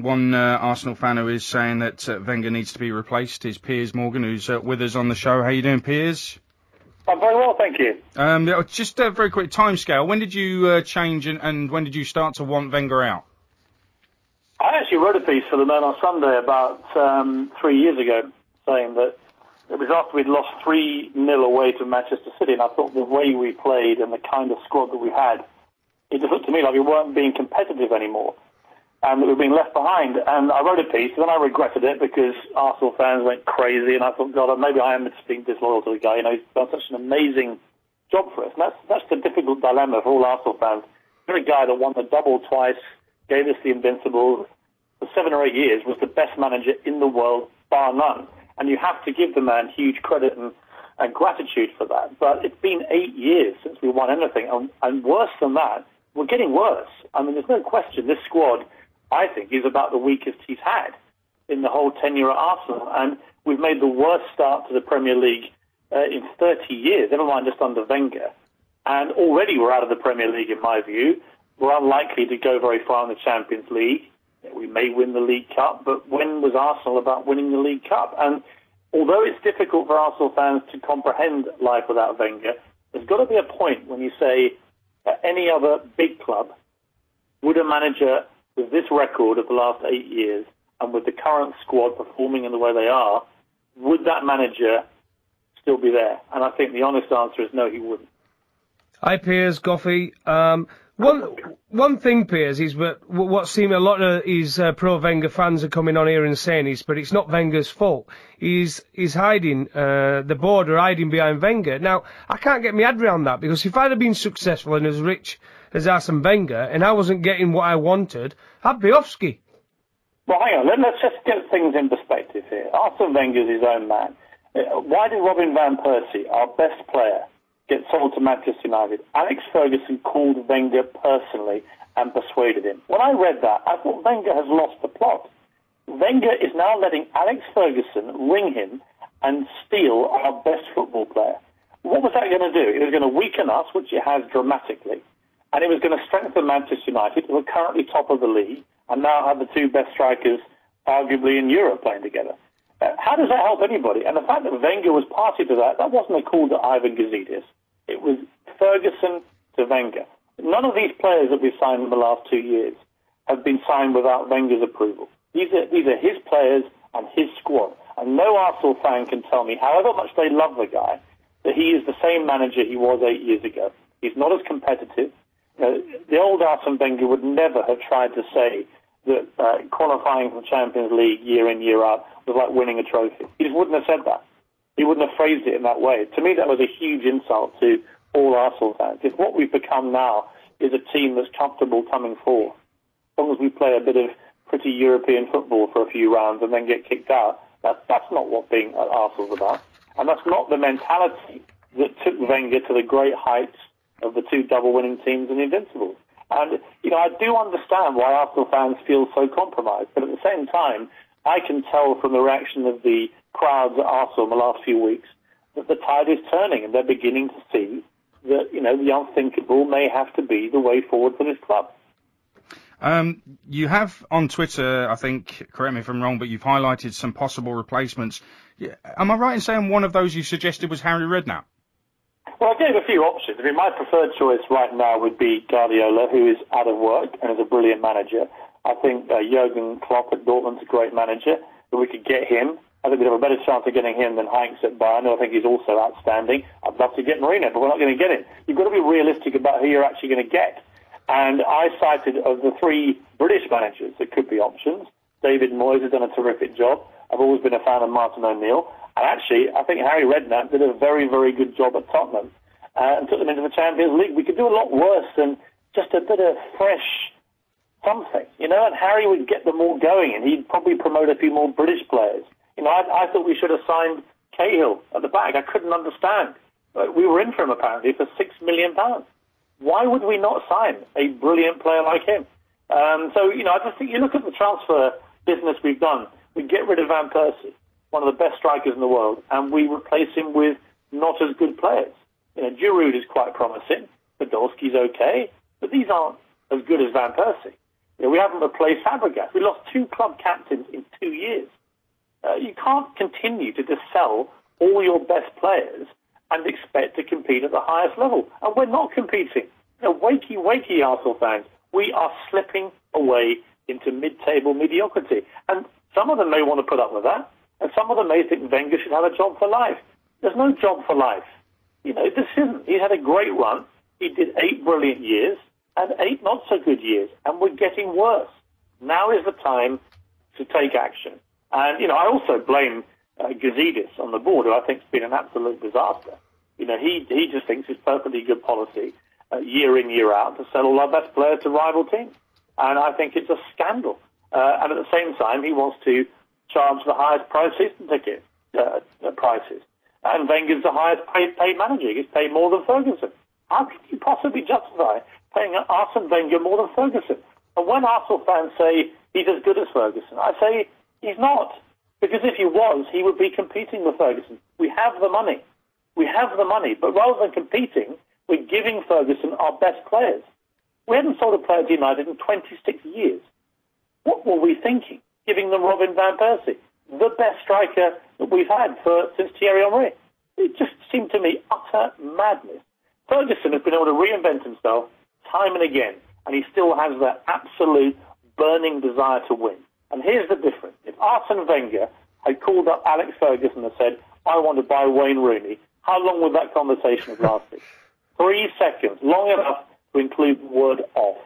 One Arsenal fan who is saying that Wenger needs to be replaced is Piers Morgan, who's with us on the show. How you doing, Piers? I'm very well, thank you. Just a very quick timescale. When did you change and when did you start to want Wenger out? I actually wrote a piece for the Man on Sunday about 3 years ago, saying that it was after we'd lost 3-0 away to Manchester City, and I thought the way we played and the kind of squad that we had, it just looked to me like we weren't being competitive anymore, and that we were being left behind. And I wrote a piece, and then I regretted it because Arsenal fans went crazy, and I thought, God, maybe I am being disloyal to the guy. You know, he's done such an amazing job for us. And that's the difficult dilemma for all Arsenal fans. You're a guy that won the double twice, gave us the Invincibles, for 7 or 8 years, was the best manager in the world, bar none. And you have to give the man huge credit and gratitude for that. But it's been 8 years since we won anything. And worse than that, we're getting worse. I mean, there's no question this squad, I think, is about the weakest he's had in the whole tenure at Arsenal. And we've made the worst start to the Premier League in 30 years, never mind just under Wenger. And already we're out of the Premier League, in my view. We're unlikely to go very far in the Champions League. We may win the League Cup, but when was Arsenal about winning the League Cup? And although it's difficult for Arsenal fans to comprehend life without Wenger, there's got to be a point when you say, at any other big club, would a manager with this record of the last 8 years and with the current squad performing in the way they are, would that manager still be there? And I think the honest answer is no, he wouldn't. Hi, Piers, Goffey. One thing, Piers, is what seem a lot of his pro-Wenger fans are coming on here and saying is, but it's not Wenger's fault. He's hiding, the board are hiding behind Wenger. Now, I can't get my head around that, because if I'd have been successful and as rich as Arsene Wenger, and I wasn't getting what I wanted, I'd be off ski. Well, hang on, let's just get things in perspective here. Arsene Wenger's his own man. Why did Robin van Persie, our best player, get sold to Manchester United? Alex Ferguson called Wenger personally and persuaded him. When I read that, I thought Wenger has lost the plot. Wenger is now letting Alex Ferguson ring him and steal our best football player. What was that going to do? It was going to weaken us, which it has dramatically, and it was going to strengthen Manchester United, who are currently top of the league and now have the two best strikers, arguably in Europe, playing together. How does that help anybody? And the fact that Wenger was party to that wasn't a call to Ivan Gazidis. It was Ferguson to Wenger. None of these players that we've signed in the last 2 years have been signed without Wenger's approval. These are his players and his squad. And no Arsenal fan can tell me, however much they love the guy, that he is the same manager he was 8 years ago. He's not as competitive. The old Arsene Wenger would never have tried to say that qualifying for the Champions League year in, year out was like winning a trophy. He just wouldn't have said that. He wouldn't have phrased it in that way. To me, that was a huge insult to all Arsenal fans. If what we've become now is a team that's comfortable coming forward, as long as we play a bit of pretty European football for a few rounds and then get kicked out, that's not what being at Arsenal's about. And that's not the mentality that took Wenger to the great heights of the two double-winning teams in the Invincibles. And, I do understand why Arsenal fans feel so compromised, but at the same time, I can tell from the reaction of the crowds at Arsenal in the last few weeks that the tide is turning and they're beginning to see that, the unthinkable may have to be the way forward for this club. You have on Twitter, I think, correct me if I'm wrong, but you've highlighted some possible replacements. Am I right in saying one of those you suggested was Harry Redknapp? Well, I gave a few options. I mean, my preferred choice right now would be Guardiola, who is out of work and is a brilliant manager. I think Jurgen Klopp at Dortmund's a great manager. If we could get him, I think we'd have a better chance of getting him than Heinz at Bayern, who I think he's also outstanding. I'd love to get Mourinho, but we're not going to get him. You've got to be realistic about who you're actually going to get. And I cited, of the 3 British managers that could be options, David Moyes has done a terrific job. I've always been a fan of Martin O'Neill. And actually, I think Harry Redknapp did a very, very good job at Tottenham and took them into the Champions League. We could do a lot worse than just a bit of fresh something, and Harry would get them all going, and he'd probably promote a few more British players. I thought we should have signed Cahill at the back. I couldn't understand. We were in for him, apparently, for £6 million. Why would we not sign a brilliant player like him? I just think you look at the transfer business we've done. We get rid of Van Persie, one of the best strikers in the world, and we replace him with not as good players. Giroud is quite promising. Podolski's okay, but these aren't as good as Van Persie. We haven't replaced Fabregas. We lost 2 club captains in 2 years. You can't continue to just sell all your best players and expect to compete at the highest level. And we're not competing. Wakey, Arsenal fans. We are slipping away into mid-table mediocrity. And some of them may want to put up with that, and some of them may think Wenger should have a job for life. There's no job for life. This isn't. He had a great run. He did 8 brilliant years and 8 not-so-good years, and we're getting worse. Now is the time to take action. And, I also blame Gazidis on the board, who I think has been an absolute disaster. He just thinks it's perfectly good policy, year in, year out, to sell all our best players to rival teams. And I think it's a scandal. And at the same time, he wants to charge the highest price season ticket prices. And Wenger's the highest paid manager. He gets paid more than Ferguson. How can you possibly justify paying Arsene Wenger more than Ferguson? And when Arsenal fans say he's as good as Ferguson, I say he's not. Because if he was, he would be competing with Ferguson. We have the money. But rather than competing, we're giving Ferguson our best players. We haven't sold a player to United in 26 years. What were we thinking? Giving them Robin van Persie, the best striker that we've had since Thierry Henry. It just seemed to me utter madness. Ferguson has been able to reinvent himself time and again, and he still has that absolute burning desire to win. And here's the difference. If Arsene Wenger had called up Alex Ferguson and said, I want to buy Wayne Rooney, how long would that conversation have lasted? 3 seconds, long enough to include the word off.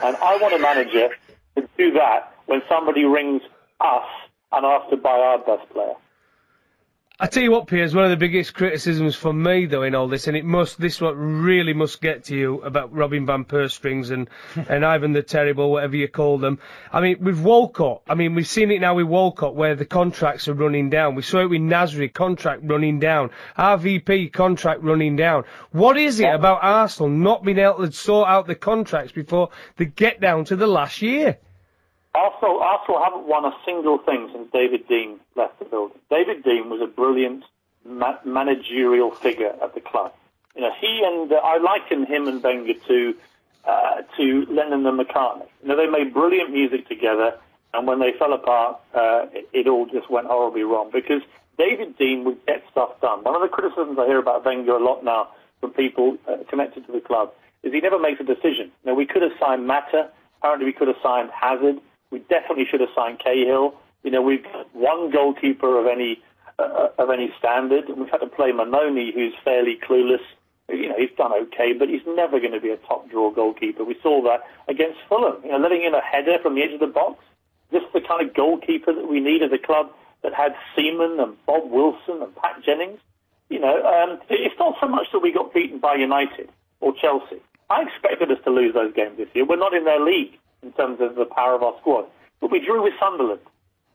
And I want a manager to do that when somebody rings us and asks to buy our best player. I tell you what, Piers, one of the biggest criticisms for me, though, in all this, and this what really must get to you about Robin van Persie strings and Ivan the Terrible, whatever you call them. I mean, with Walcott, we've seen it now with Walcott where the contracts are running down. We saw it with Nasri, contract running down. RVP, contract running down. What is it about Arsenal not being able to sort out the contracts before they get down to the last year? Arsenal haven't won a single thing since David Dein left the building. David Dein was a brilliant managerial figure at the club. I liken him and Wenger to Lennon and McCartney. They made brilliant music together, and when they fell apart, it all just went horribly wrong because David Dein would get stuff done. One of the criticisms I hear about Wenger a lot now from people connected to the club is he never makes a decision. We could have signed Mata. Apparently, we could have signed Hazard. We definitely should have signed Cahill. We've got one goalkeeper of any standard. We've had to play Manoni, who's fairly clueless. He's done okay, but he's never going to be a top draw goalkeeper. We saw that against Fulham. Letting in a header from the edge of the box. Just the kind of goalkeeper that we need as a club that had Seaman and Bob Wilson and Pat Jennings. It's not so much that we got beaten by United or Chelsea. I expected us to lose those games this year. We're not in their league in terms of the power of our squad. But we drew with Sunderland.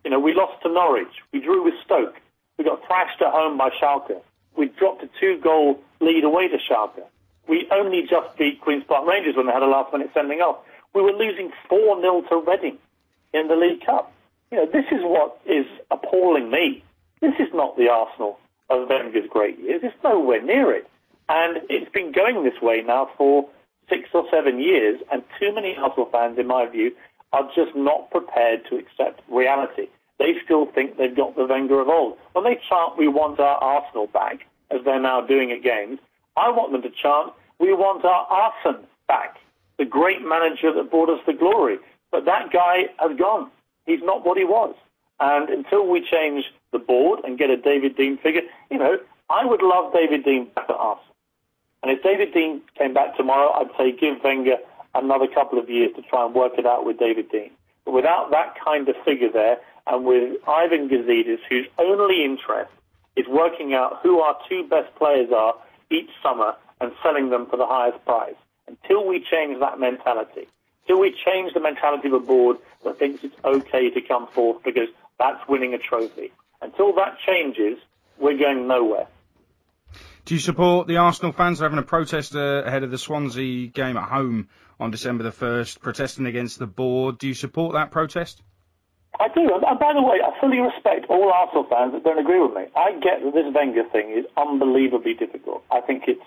We lost to Norwich. We drew with Stoke. We got thrashed at home by Schalke. We dropped a 2-goal lead away to Schalke. We only just beat Queen's Park Rangers when they had a last-minute sending off. We were losing 4-0 to Reading in the League Cup. This is what is appalling me. This is not the Arsenal of Wenger's great years. It's nowhere near it. And it's been going this way now for 6 or 7 years, and too many Arsenal fans, in my view, are just not prepared to accept reality. They still think they've got the Wenger of old. When they chant, we want our Arsenal back, as they're now doing at games, I want them to chant, we want our Arsene back, the great manager that brought us the glory. But that guy has gone. He's not what he was. And until we change the board and get a David Dein figure, I would love David Dein back at Arsenal. And if David Dein came back tomorrow, I'd say give Wenger another couple of years to try and work it out with David Dein. But without that kind of figure there, and with Ivan Gazidis, whose only interest is working out who our 2 best players are each summer and selling them for the highest price, until we change that mentality, till we change the mentality of a board that thinks it's okay to come forth because that's winning a trophy, until that changes, we're going nowhere. Do you support the Arsenal fans having a protest ahead of the Swansea game at home on December the 1st, protesting against the board? Do you support that protest? I do, and by the way, I fully respect all Arsenal fans that don't agree with me. I get that this Wenger thing is unbelievably difficult. I think it's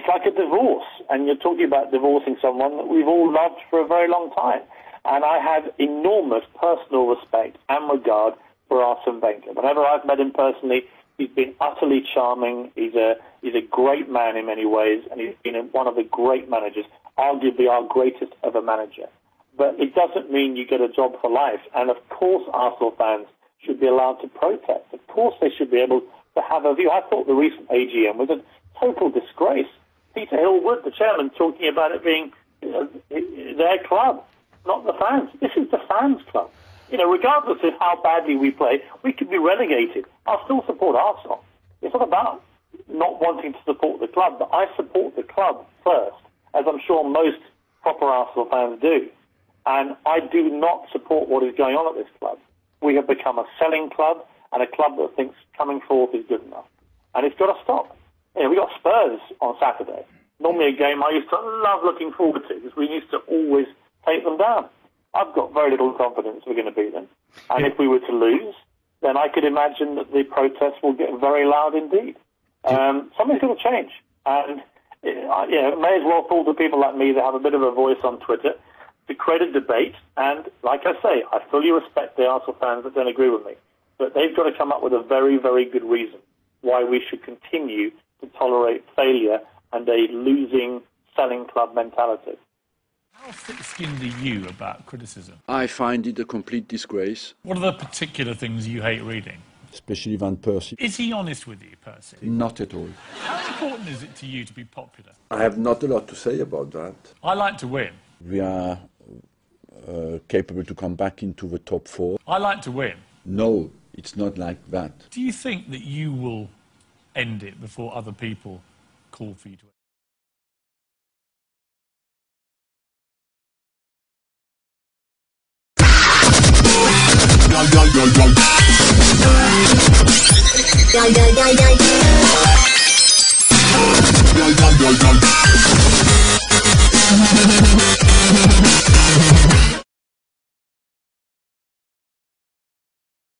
like a divorce, and you're talking about divorcing someone that we've all loved for a very long time. And I have enormous personal respect and regard for Arsene Wenger. Whenever I've met him personally, he's been utterly charming. He's a great man in many ways, and he's been one of the great managers, arguably our greatest ever manager. But it doesn't mean you get a job for life. And of course Arsenal fans should be allowed to protest. Of course they should be able to have a view. I thought the recent AGM was a total disgrace. Peter Hillwood, the chairman, talking about it being their club, not the fans. This is the fans' club. Regardless of how badly we play, we could be relegated. I'll still support Arsenal. It's not about not wanting to support the club, but I support the club first, as I'm sure most proper Arsenal fans do. And I do not support what is going on at this club. We have become a selling club and a club that thinks coming forth is good enough. And it's got to stop. We got Spurs on Saturday. Normally a game I used to love looking forward to because we used to always take them down. I've got very little confidence we're going to beat them. And if we were to lose, then I could imagine that the protests will get very loud indeed. Something's going to change. And, it may as well fall to people like me that have a bit of a voice on Twitter to create a debate. And like I say, I fully respect the Arsenal fans that don't agree with me. But they've got to come up with a very, very good reason why we should continue to tolerate failure and a losing selling club mentality. How thick-skinned are you about criticism? I find it a complete disgrace. What are the particular things you hate reading? Especially Van Persie. Is he honest with you, Percy? Not at all. How important is it to you to be popular? I have not a lot to say about that. I like to win. We are capable to come back into the top 4. I like to win. No, it's not like that. Do you think that you will end it before other people call for you to Yo, yo, yo, yo.